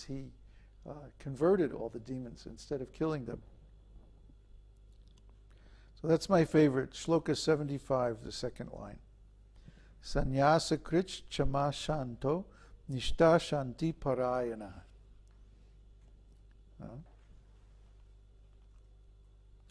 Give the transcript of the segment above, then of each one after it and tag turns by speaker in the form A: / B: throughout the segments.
A: demons. He converted all the demons instead of killing them. So that's my favorite, Shloka 75, the second line. Sannyasa krich chama shanto nishta shanti parayana.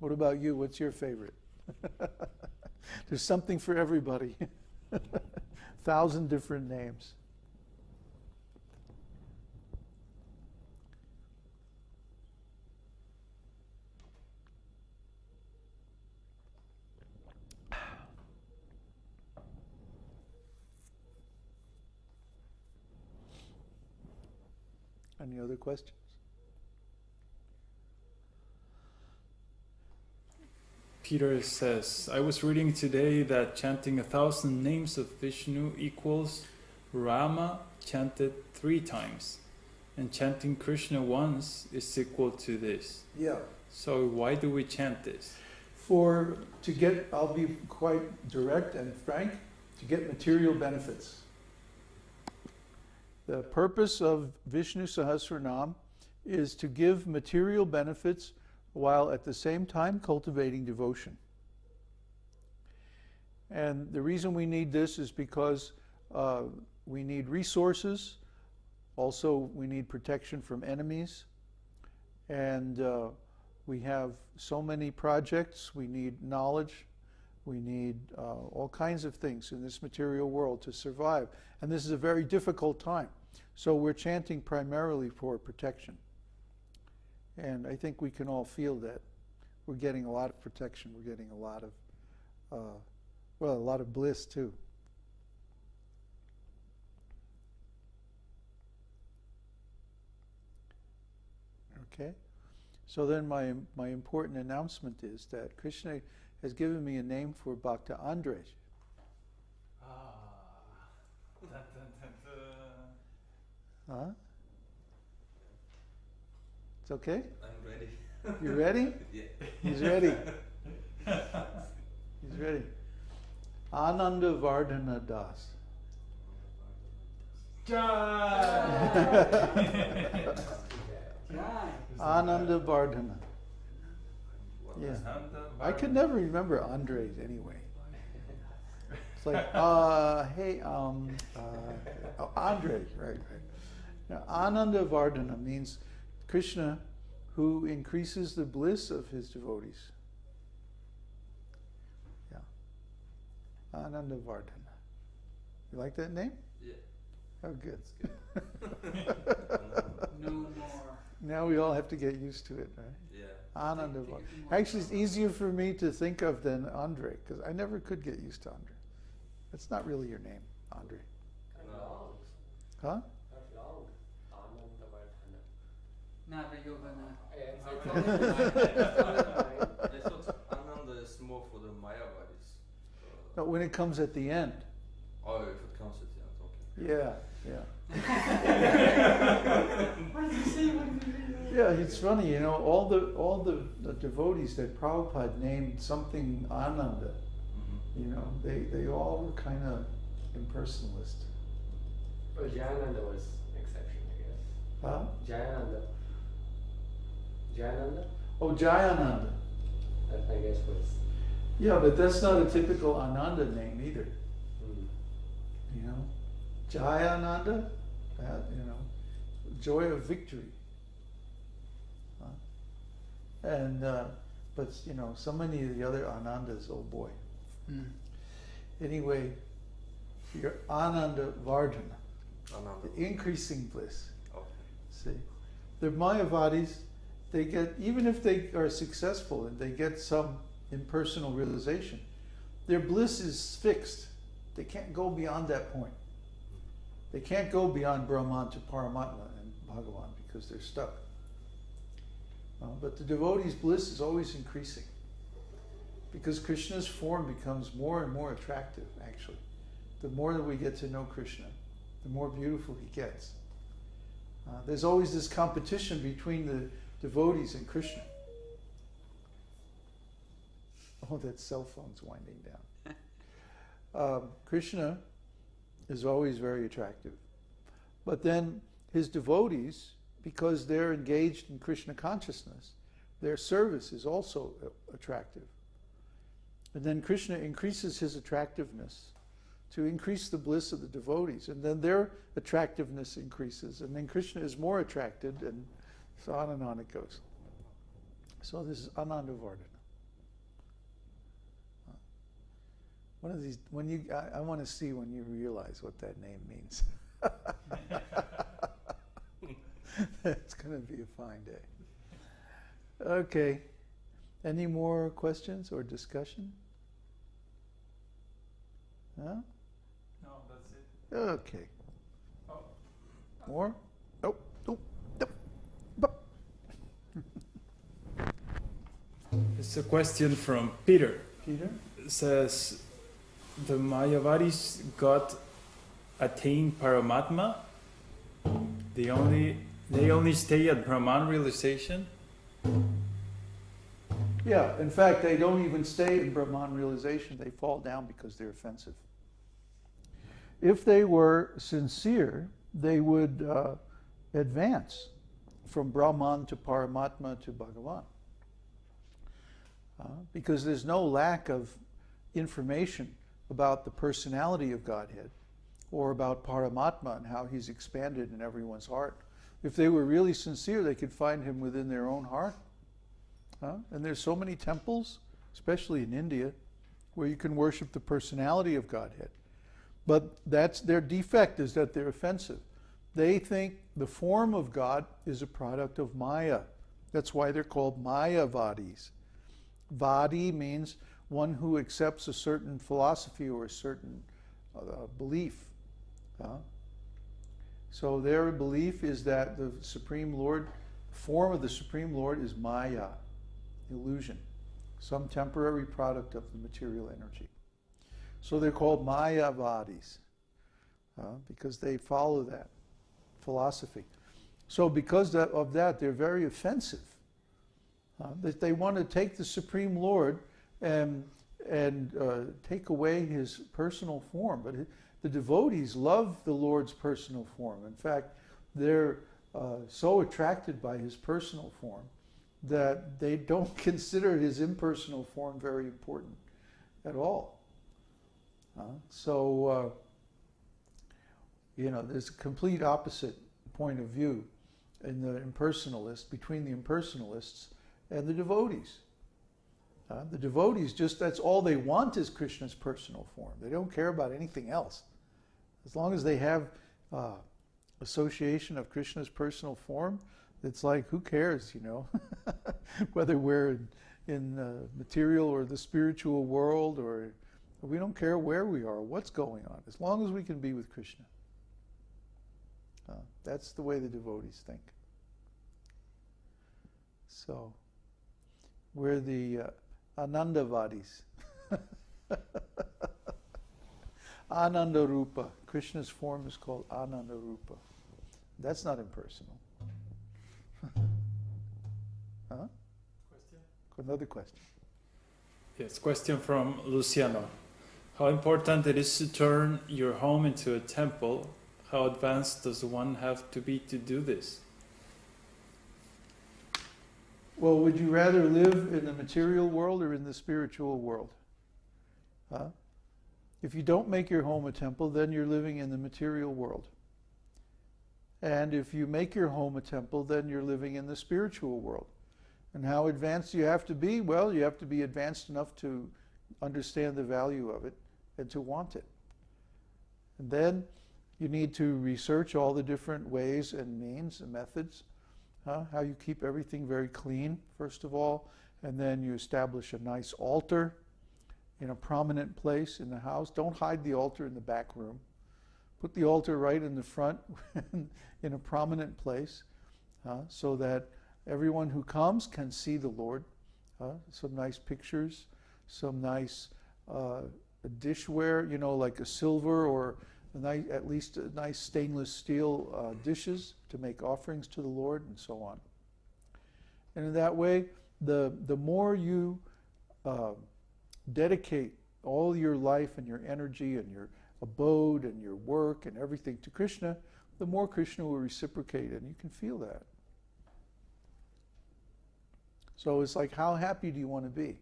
A: What about you? What's your favorite? There's something for everybody. 1,000 different names. Any other questions?
B: Peter says, I was reading today that chanting 1,000 names of Vishnu equals Rama chanted 3 times, and chanting Krishna once is equal to this.
A: Yeah.
B: So why do we chant this?
A: I'll be quite direct and frank, to get material benefits. The purpose of Viṣṇusahasranāma is to give material benefits while at the same time cultivating devotion. And the reason we need this is because we need resources, also we need protection from enemies, and we have so many projects, we need knowledge, we need all kinds of things in this material world to survive. And this is a very difficult time. So we're chanting primarily for protection. And I think we can all feel that. We're getting a lot of protection. We're getting a lot of bliss too. Okay? So then my important announcement is that Krishna has given me a name for Bhakta Andrej. Huh? It's okay?
C: I'm ready.
A: You ready?
C: Yeah.
A: He's ready. He's ready. Ānanda-vardhana Das. Ānanda-vardhana. Yeah. I could never remember Andrej anyway. It's like, hey, Andrej, right. Now, Ānanda-vardhana means Krishna who increases the bliss of his devotees. Yeah. Ānanda-vardhana. You like that name?
C: Yeah.
A: Oh, good.
D: No more.
A: Now we all have to get used to it, right?
C: Yeah.
A: Ānanda-vardhana. Actually, it's easier for me to think of than Andrej, because I never could get used to Andrej. That's not really your name, Andrej.
C: No.
A: Huh?
C: I thought Ananda is more for the Mayavadis.
A: No, when it comes at the end.
C: Oh, if it comes at the end, okay.
A: Yeah.
D: What did you say? What did you say?
A: Yeah, it's funny, you know, all the devotees that Prabhupada named something Ananda,
C: Mm-hmm.
A: you know, they all were kind of impersonalist.
E: Well, Jayananda was exception, I guess.
A: Huh?
E: Jayananda.
A: Oh, Jayananda.
E: That I guess was.
A: Yeah, but that's not a typical Ananda name either. You know, Jayananda, you know, joy of victory. And but you know, so many of the other Anandas, oh boy. Anyway, your Ānanda-vardhana,
C: Ananda.
A: the increasing bliss.
C: Okay.
A: See, the Mayavadis, they get, even if they are successful and they get some impersonal realization, their bliss is fixed. They can't go beyond that point. They can't go beyond Brahman to Paramatma and Bhagavan because they're stuck. But the devotee's bliss is always increasing because Krishna's form becomes more and more attractive, actually. The more that we get to know Krishna, the more beautiful he gets. There's always this competition between the devotees and Krishna. Oh, that cell phone's winding down. Krishna is always very attractive. But then his devotees because they're engaged in Krishna consciousness, their service is also attractive. And then Krishna increases his attractiveness to increase the bliss of the devotees, and then their attractiveness increases, and then Krishna is more attracted, and so on and on it goes. So this is Ānanda-vardhana. One of these, I want to see when you realize what that name means. It's going to be a fine day. Okay. Any more questions or discussion? No?
B: No, that's it.
A: Okay.
B: Oh.
A: More? Nope.
B: It's a question from Peter.
A: Peter?
B: It says, the Mayavadis got attained Paramatma. They only stay at Brahman realization.
A: Yeah, in fact, they don't even stay in Brahman realization. They fall down because they're offensive. If they were sincere, they would advance from Brahman to Paramatma to Bhagavan. Because there's no lack of information about the personality of Godhead or about Paramatma and how he's expanded in everyone's heart. If they were really sincere, they could find him within their own heart. And there's so many temples, especially in India, where you can worship the personality of Godhead. But that's their defect, is that they're offensive. They think the form of God is a product of Maya. That's why they're called Mayavadis. Vadi means one who accepts a certain philosophy or a certain belief. So their belief is that the Supreme Lord, form of the Supreme Lord is Maya, illusion, some temporary product of the material energy. So they're called Mayavadis because they follow that philosophy. So because of that, they're very offensive. That they want to take the Supreme Lord and take away his personal form. But the devotees love the Lord's personal form. In fact, they're so attracted by his personal form that they don't consider his impersonal form very important at all. There's a complete opposite point of view in the impersonalists, between the impersonalists and the devotees. The devotees, that's all they want is Krishna's personal form. They don't care about anything else. As long as they have association of Krishna's personal form, it's like, who cares, whether we're in the material or the spiritual world, or we don't care where we are, what's going on, as long as we can be with Krishna. That's the way the devotees think. So, we're the Ānanda-vadis. Ānanda-rupa. Krishna's form is called Ānanda-rupa. That's not impersonal.
B: Question?
A: Another question.
B: Yes, question from Luciano. How important it is to turn your home into a temple? How advanced does one have to be to do this?
A: Well, would you rather live in the material world or in the spiritual world? If you don't make your home a temple, then you're living in the material world. And if you make your home a temple, then you're living in the spiritual world. And how advanced do you have to be? Well, you have to be advanced enough to understand the value of it and to want it. And then you need to research all the different ways and means and methods. How you keep everything very clean, first of all, and then you establish a nice altar in a prominent place in the house. Don't hide the altar in the back room. Put the altar right in the front in a prominent place so that everyone who comes can see the Lord. Some nice pictures, some nice dishware, like a silver or at least a nice stainless steel dishes to make offerings to the Lord, and so on. And in that way, the more you dedicate all your life and your energy and your abode and your work and everything to Krishna, the more Krishna will reciprocate, and you can feel that. So it's like, how happy do you want to be?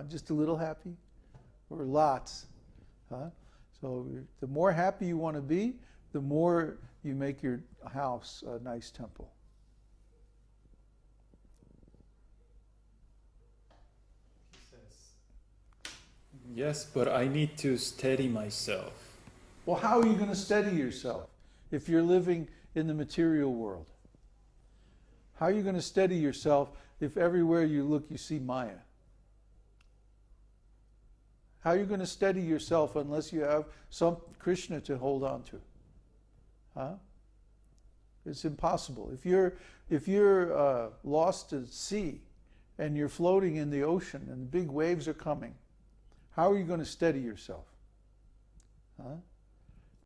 A: Just a little happy? Or lots? So the more happy you want to be, the more you make your house a nice temple.
B: He says, yes, but I need to steady myself.
A: Well, how are you going to steady yourself if you're living in the material world? How are you going to steady yourself if everywhere you look you see Maya? How are you going to steady yourself unless you have some Krishna to hold on to? It's impossible. If you're lost at sea and you're floating in the ocean and big waves are coming, how are you going to steady yourself?